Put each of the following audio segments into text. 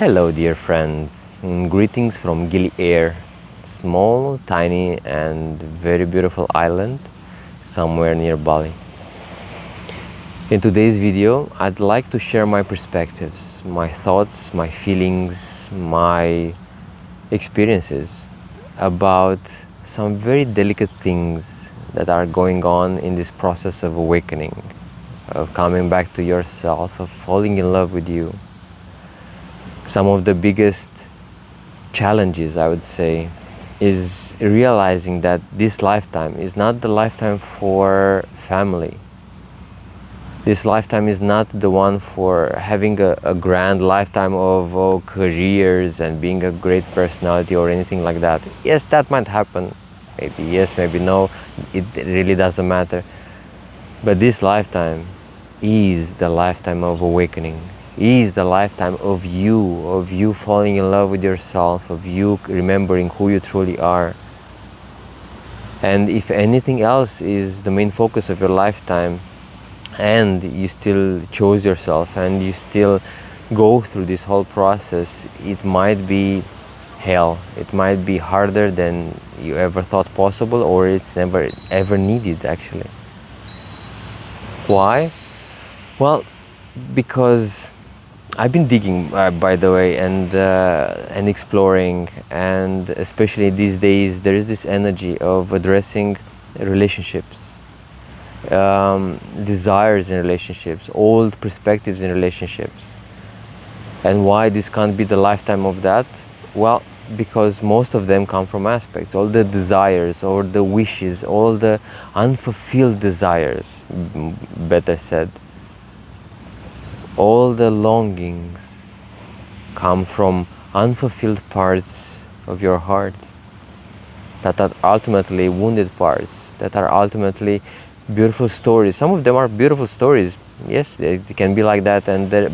Hello dear friends, and greetings from Gili Air, small, tiny and very beautiful island somewhere near Bali. In today's video, I'd like to share my perspectives, my thoughts, my feelings, my experiences about some very delicate things that are going on in this process of awakening, of coming back to yourself, of falling in love with you. Some of the biggest challenges, I would say, is realizing that this lifetime is not the lifetime for family. This lifetime is not the one for having a grand lifetime of careers and being a great personality or anything like that. Yes, that might happen. Maybe yes, maybe no. It really doesn't matter. But this lifetime is the lifetime of awakening, is the lifetime of you falling in love with yourself, of you remembering who you truly are. And if anything else is the main focus of your lifetime, and you still chose yourself and you still go through this whole process, it might be hell. It might be harder than you ever thought possible, or it's never ever needed actually. Why? Well, because I've been digging, by the way, and exploring, and especially these days, there is this energy of addressing relationships, desires in relationships, old perspectives in relationships. And why this can't be the lifetime of that? Well, because most of them come from aspects, all the desires or the wishes, all the unfulfilled desires, better said, all the longings come from unfulfilled parts of your heart that are ultimately wounded parts, that are ultimately beautiful stories. Some of them are beautiful stories, yes, they can be like that,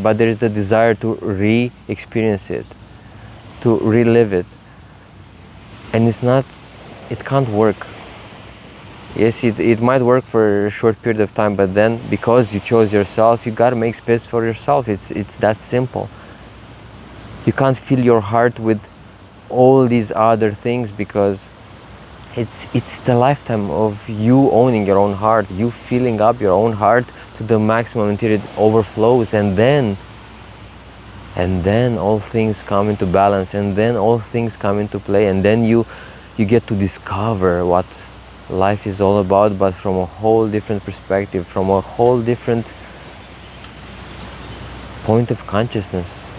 but there is the desire to re-experience it, to relive it. And it can't work. Yes, it might work for a short period of time, but then because you chose yourself, you gotta make space for yourself. It's that simple. You can't fill your heart with all these other things, because it's the lifetime of you owning your own heart, you filling up your own heart to the maximum until it overflows, and then all things come into balance, and then all things come into play, and then you get to discover what life is all about, but from a whole different perspective, from a whole different point of consciousness.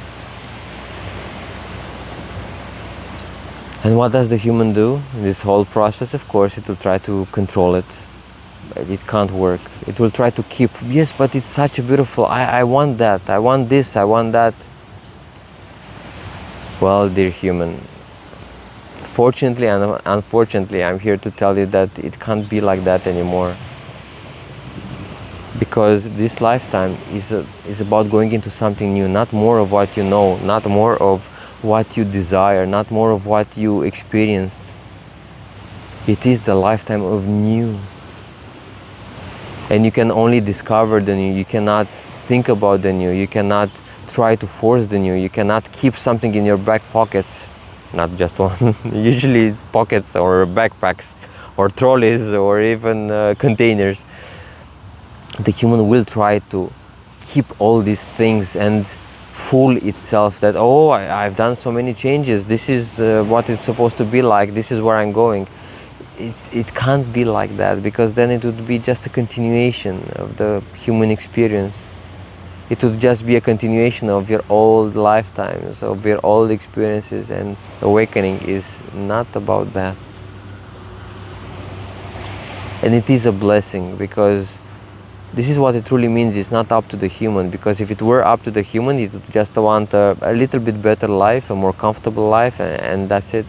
And what does the human do in this whole process? Of course, it will try to control it. But it can't work. It will try to keep, yes, but it's such a beautiful, I want that, I want this, I want that. Well, dear human, fortunately and unfortunately, I'm here to tell you that it can't be like that anymore. Because this lifetime is about going into something new, not more of what you know, not more of what you desire, not more of what you experienced. It is the lifetime of new. And you can only discover the new. You cannot think about the new. You cannot try to force the new. You cannot keep something in your back pockets, not just one. Usually it's pockets or backpacks or trolleys or even containers. The human will try to keep all these things and fool itself that, oh, I've done so many changes, this is what it's supposed to be like, this is where I'm going. It can't be like that, because then it would be just a continuation of the human experience. It would just be a continuation of your old lifetimes, of your old experiences, and awakening is not about that. And it is a blessing, because this is what it truly means. It's not up to the human, because if it were up to the human, it would just want a little bit better life, a more comfortable life, and that's it.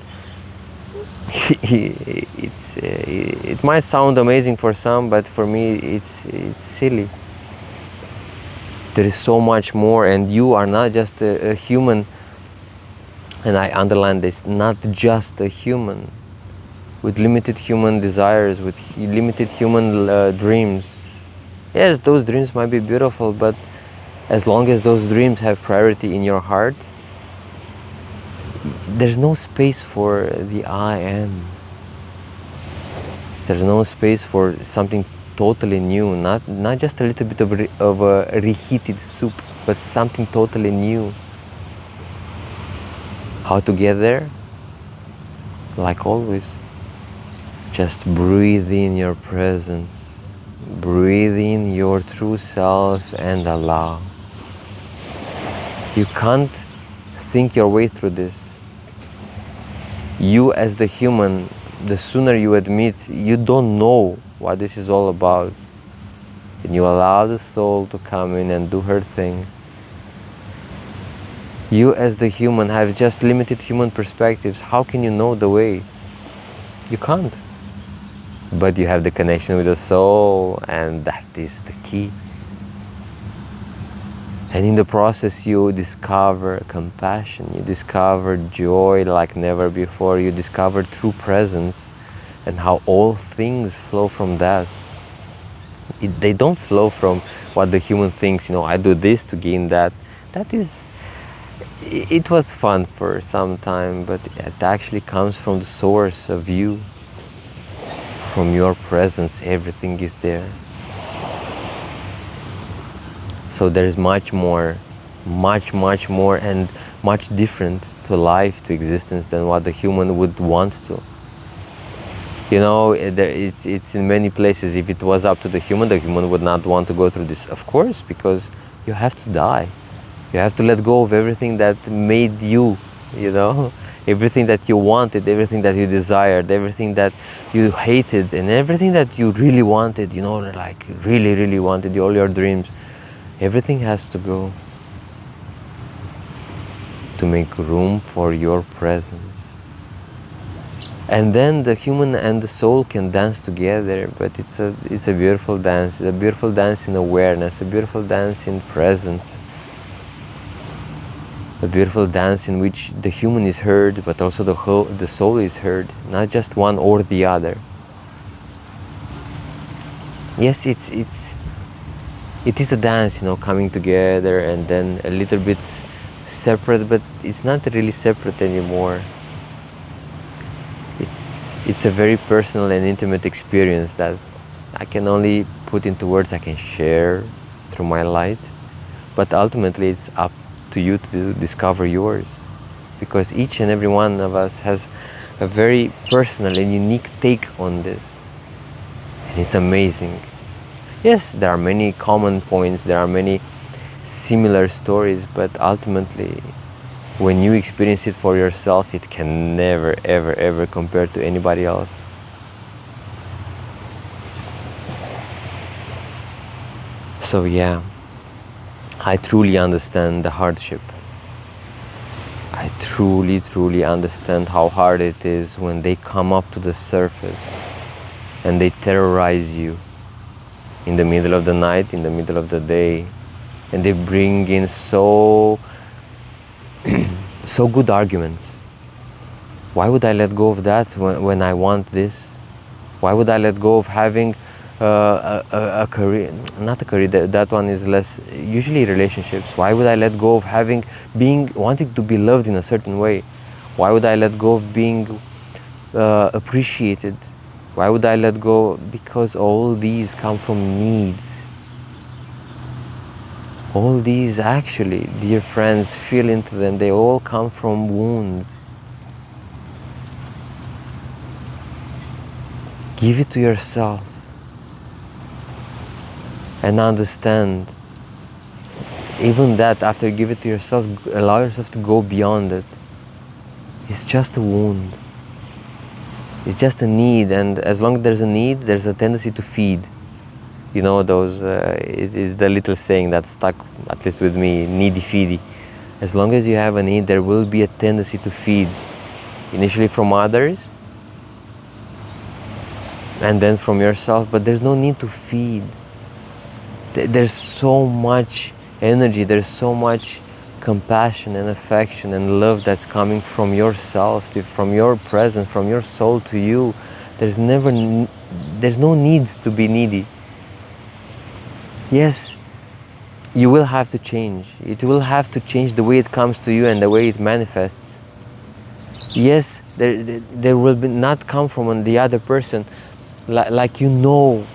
It might sound amazing for some, but for me it's silly. There is so much more, and you are not just a human, and I underline this, not just a human with limited human desires, with limited human dreams. Yes, those dreams might be beautiful, but as long as those dreams have priority in your heart, There's no space for the I am. There's no space for something totally new, not just a little bit of a reheated soup, but something totally new. How to get there? Like always, just breathe in your presence, breathe in your true self and allow. You can't think your way through this. You as the human, the sooner you admit you don't know what this is all about, and you allow the soul to come in and do her thing, you as the human have just limited human perspectives. How can you know the way? You can't. But you have the connection with the soul, and that is the key. And in the process you discover compassion, you discover joy like never before, you discover true presence and how all things flow from that. They don't flow from what the human thinks, I do this to gain that. It was fun for some time, but it actually comes from the source of you. From your presence, everything is there. So there is much more, much more and much different to life, to existence than what the human would want to. It's in many places. If it was up to the human would not want to go through this, of course, because you have to die. You have to let go of everything that made you, everything that you wanted, everything that you desired, everything that you hated, and everything that you really wanted, like really wanted, all your dreams. Everything has to go to make room for your presence. And then the human and the soul can dance together, but it's a beautiful dance. It's a beautiful dance in awareness, a beautiful dance in presence, a beautiful dance in which the human is heard, but also the soul is heard, not just one or the other. Yes, it is a dance, coming together and then a little bit separate, but it's not really separate anymore. It's a very personal and intimate experience that I can only put into words, I can share through my light, but ultimately it's up to you to discover yours, because each and every one of us has a very personal and unique take on this, and it's amazing. Yes, there are many common points, there are many similar stories, but ultimately, when you experience it for yourself, it can never, ever compare to anybody else. So yeah, I truly understand the hardship. I truly understand how hard it is when they come up to the surface and they terrorize you in the middle of the night, in the middle of the day, and they bring in so good arguments. Why would I let go of that when I want this? Why would I let go of having a career? Not a career, that one is less, usually relationships. Why would I let go of wanting to be loved in a certain way? Why would I let go of being appreciated? Why would I let go? Because all these come from needs. All these, actually, dear friends, feel into them. They all come from wounds. Give it to yourself and understand. Even that, after you give it to yourself, allow yourself to go beyond it. It's just a wound. It's just a need, and as long as there's a need, there's a tendency to feed. Is the little saying that stuck, at least with me, needy feedy. As long as you have a need, there will be a tendency to feed. Initially from others, and then from yourself, but there's no need to feed. There's so much energy, there's so much compassion and affection and love that's coming from yourself, from your presence, from your soul to you. There's no need to be needy. Yes, you will have to change. It will have to change the way it comes to you and the way it manifests. Yes, there will be not come from the other person, like you know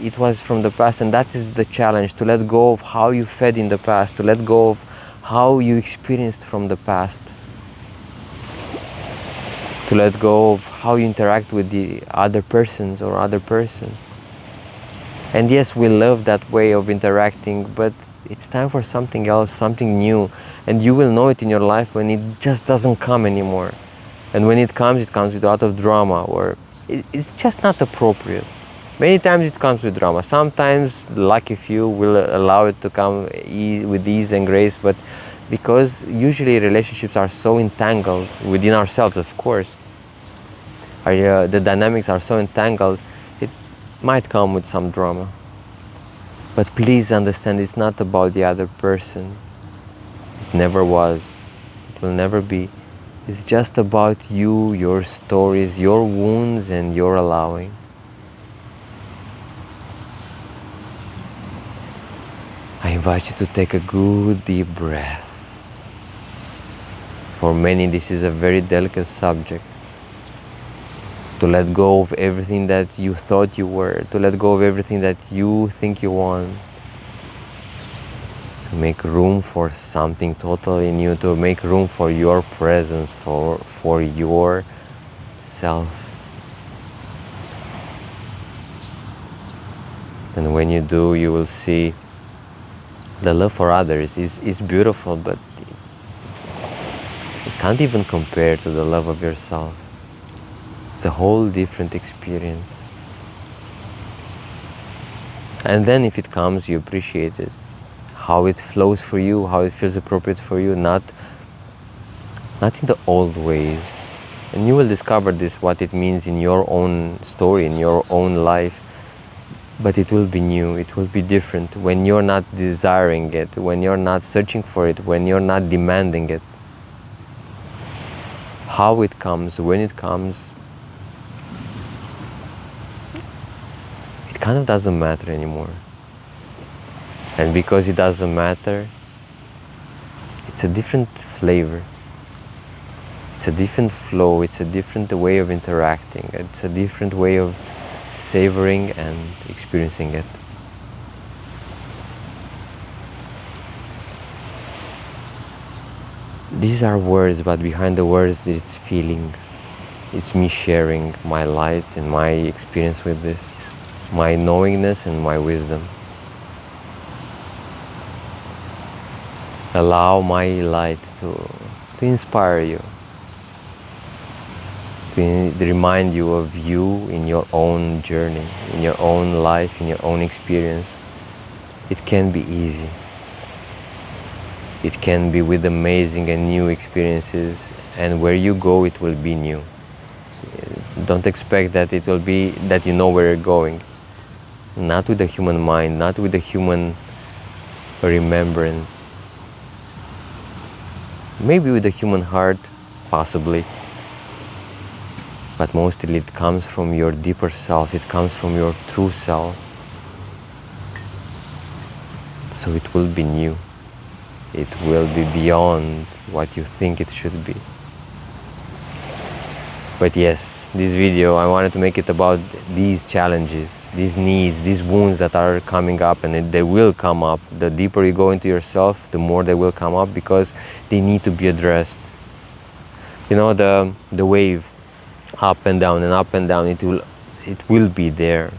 it was from the past, and that is the challenge, to let go of how you fed in the past, to let go of how you experienced from the past, to let go of how you interact with the other persons or other person. And yes, we love that way of interacting, but it's time for something else, something new. And you will know it in your life when it just doesn't come anymore. And when it comes with a lot of drama, or it's just not appropriate. Many times it comes with drama. Sometimes, lucky few will allow it to come with ease and grace, but because usually relationships are so entangled within ourselves, of course, the dynamics are so entangled, it might come with some drama. But please understand, it's not about the other person. It never was. It will never be. It's just about you, your stories, your wounds, and your allowing. I invite you to take a good deep breath. For many, this is a very delicate subject. To let go of everything that you thought you were, to let go of everything that you think you want, to make room for something totally new, to make room for your presence, for your self. And when you do, you will see the love for others is beautiful, but it can't even compare to the love of yourself. It's a whole different experience. And then if it comes, you appreciate it. How it flows for you, how it feels appropriate for you, not in the old ways. And you will discover this, what it means in your own story, in your own life. But it will be new, it will be different when you're not desiring it, when you're not searching for it, when you're not demanding it. How it comes, when it comes, it kind of doesn't matter anymore. And because it doesn't matter, it's a different flavor. It's a different flow, it's a different way of interacting, it's a different way of savoring and experiencing it. These are words, but behind the words it's feeling. It's me sharing my light and my experience with this, my knowingness and my wisdom. Allow my light to inspire you, to remind you of you in your own journey, in your own life, in your own experience. It can be easy. It can be with amazing and new experiences, and where you go, it will be new. Don't expect that it will be that you know where you're going. Not with the human mind, not with the human remembrance. Maybe with the human heart, possibly. But mostly it comes from your deeper self, it comes from your true self. So it will be new. It will be beyond what you think it should be. But yes, this video, I wanted to make it about these challenges, these needs, these wounds that are coming up, and they will come up. The deeper you go into yourself, the more they will come up, because they need to be addressed. You know, the wave, up and down and up and down, it will be there.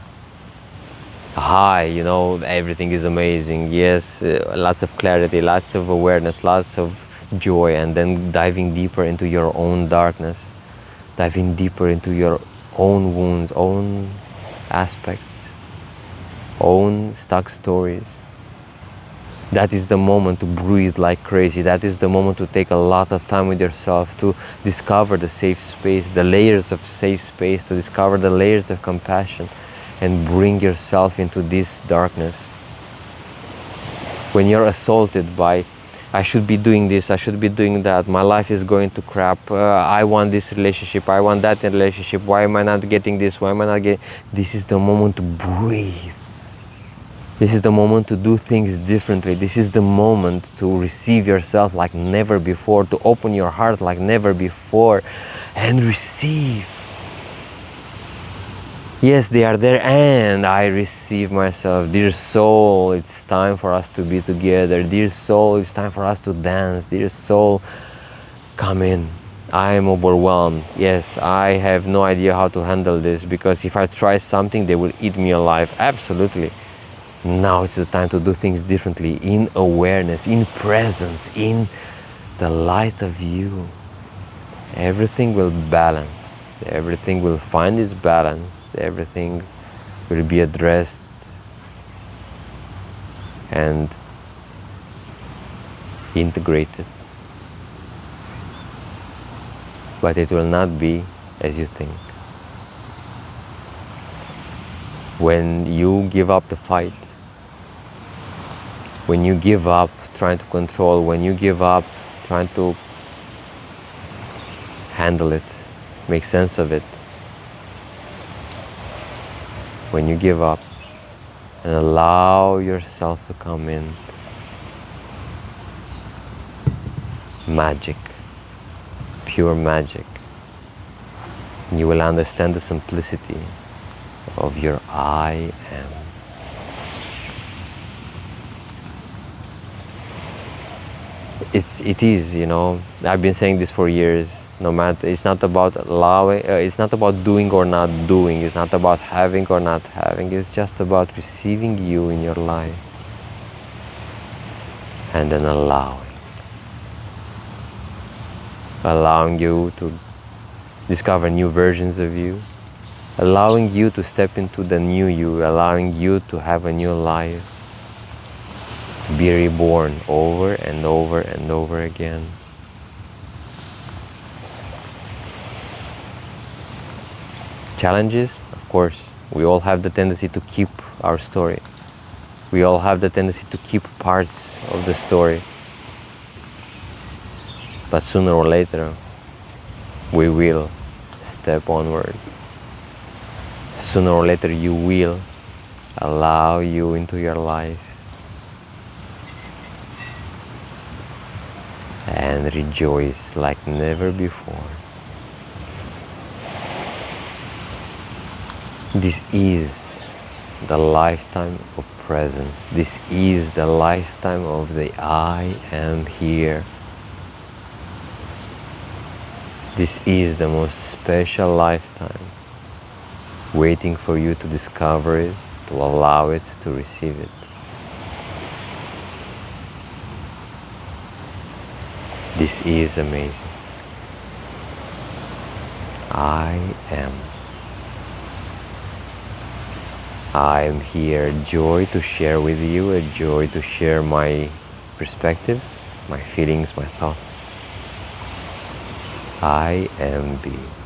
High, you know, everything is amazing. Yes, lots of clarity, lots of awareness, lots of joy, and then diving deeper into your own darkness, diving deeper into your own wounds, own aspects, own stuck stories. That is the moment to breathe like crazy. That is the moment to take a lot of time with yourself, to discover the safe space, the layers of safe space, to discover the layers of compassion, and bring yourself into this darkness. When you're assaulted by, I should be doing this, I should be doing that, my life is going to crap, I want this relationship, I want that relationship, why am I not getting this, why am I not getting... This is the moment to breathe. This is the moment to do things differently. This is the moment to receive yourself like never before, to open your heart like never before and receive. Yes, they are there, and I receive myself. Dear soul, it's time for us to be together. Dear soul, it's time for us to dance. Dear soul, come in. I am overwhelmed. Yes, I have no idea how to handle this, because if I try something, they will eat me alive. Absolutely. Now it's the time to do things differently, in awareness, in presence, in the light of you. Everything will balance. Everything will find its balance. Everything will be addressed and integrated. But it will not be as you think. When you give up the fight, when you give up trying to control, when you give up trying to handle it, make sense of it, when you give up and allow yourself to come in, magic, pure magic, you will understand the simplicity of your I am. It is, you know, I've been saying this for years. No matter, it's not about allowing, it's not about doing or not doing, it's not about having or not having, it's just about receiving you in your life and then allowing you to discover new versions of you, allowing you to step into the new you, allowing you to have a new life, to be reborn over and over and over again. Challenges, of course, we all have the tendency to keep our story. We all have the tendency to keep parts of the story. But sooner or later, we will step onward. Sooner or later, you will allow you into your life and rejoice like never before. This is the lifetime of presence. This is the lifetime of the I am here. This is the most special lifetime, waiting for you to discover it, to allow it, to receive it. This is amazing. I am. I am here, joy to share with you, a joy to share my perspectives, my feelings, my thoughts. I am being.